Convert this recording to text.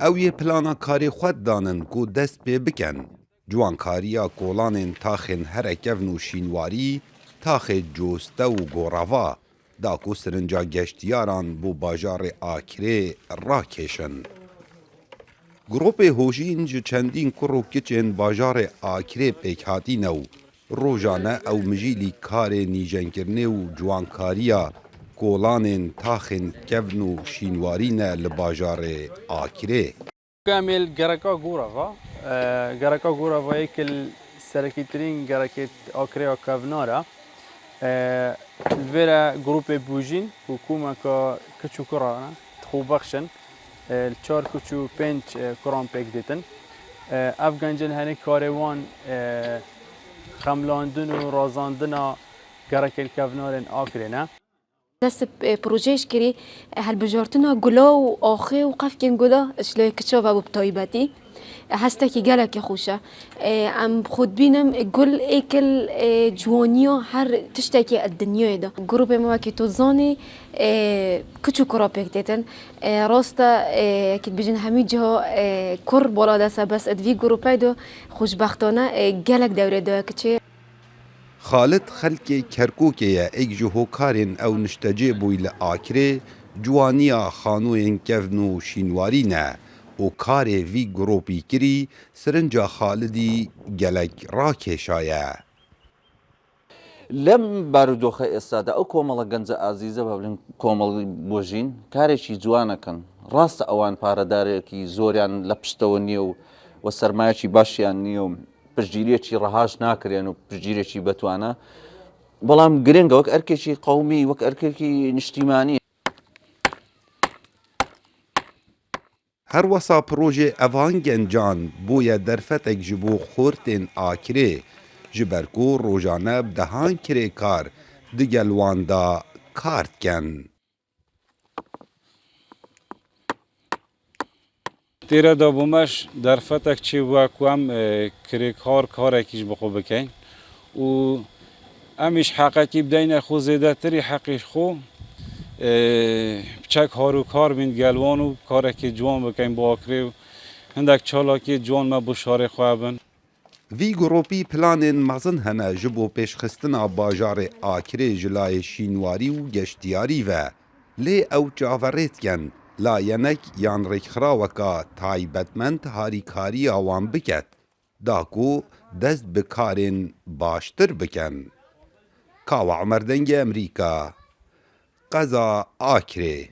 او یه پلانا کاری خود دانن کو دست پی بکن جوانکاریا کولانên taxên herekevn û şînwarî taxê coste û gorava da ku sirinca geştiyaran bû bajarê Akirê rakêşin. Gropê hojîn ji çendîn kur û kiçên bajarê Akirê pêk hatîne û rojane ew mijîlî karê nîjenkirinê û ciwankariya kolanên taxên kevn û şînwarî ne li bajarê Akirê. Kamil gereka gorava, gereka gorava yekil serekîtirîn gerekê Akirêya kevnara. Vera grupê bûjîn hikûmeka kiç û kuran dixwebexşin li 4 kiç û 5 kuran pêk dîtin. Ev gencên henê karê wan xemlandin û razandina gerekê kevnarên Akirê ne. دست پروژهش کری هالبجارتنا گلا و آخه و قفکن گلا اشلای کچا و بتایبتی هسته که گله که خوشه ام خود بینم گل ایکل جوانیا هر تشته که الدنیای ده گروپ ما که تو زانی کچو کرا پکتیتن راستا که بیشن همی جا کر بالا دسته بس ادوی گروپای دو خوشبختانه گلک دوره ده کچه خالد خەلکê Kerkûkê ye êk ji hokarên ew niştecê bûyî li Akirê ciwaniya xanûyên kevn û şînwarî ne û karê vî gropî kirî sirinca Xalidî gelek rakêşaye. لەم بارودۆخە ئێستادا ئەو کۆمەڵە گەنجە ئازیزە بە بڵین کۆمەڵی بۆژین کارێکی جوانەکەن ڕاستە ئەوان پارەدارێکی زۆریان لە پشتەوە نییە و سەرمایەکی باشیان نییە و پشتگیریەکی ڕەهاش ناکرێن و پشتگیرێکی بەتوانە بەڵام گرنگە وەک ئەرکێکی قەومی وەک ئەرکێکی نیشتیمانی هەروەسا پرۆژێ ئەڤان گەنجان بووە دەرفەتێک ji بۆ xortên Akirê ji ber ku rojane bi dehan kirêkar digel wan da kar dikin. تێرە دابوومەش دەرفەتێک چێ بووە کو ئەم کرێکار کارێکیش بخۆ بکەین و ئەمیش حەقێکی بدەینە خۆ زێدەتری حەقیش خۆ بچەک هاروکار بین گەلوان و کارێکی جوان بکەین بۆ Akirê و هەندێک چالاکی جوانمە بۆ şarê xwe bin. Vî gropî planên mezin hene ji bo pêşxistina bajarê Akirê ji layê şînwarî û geştiyarî ve lê ew çaverê dikin layenek yan rêkxiraweka taybetmend harîkariya wan biket da ku dest bi karên baştir bikin. Kawa Emer Dengê Emerîka, Qeza Akirê.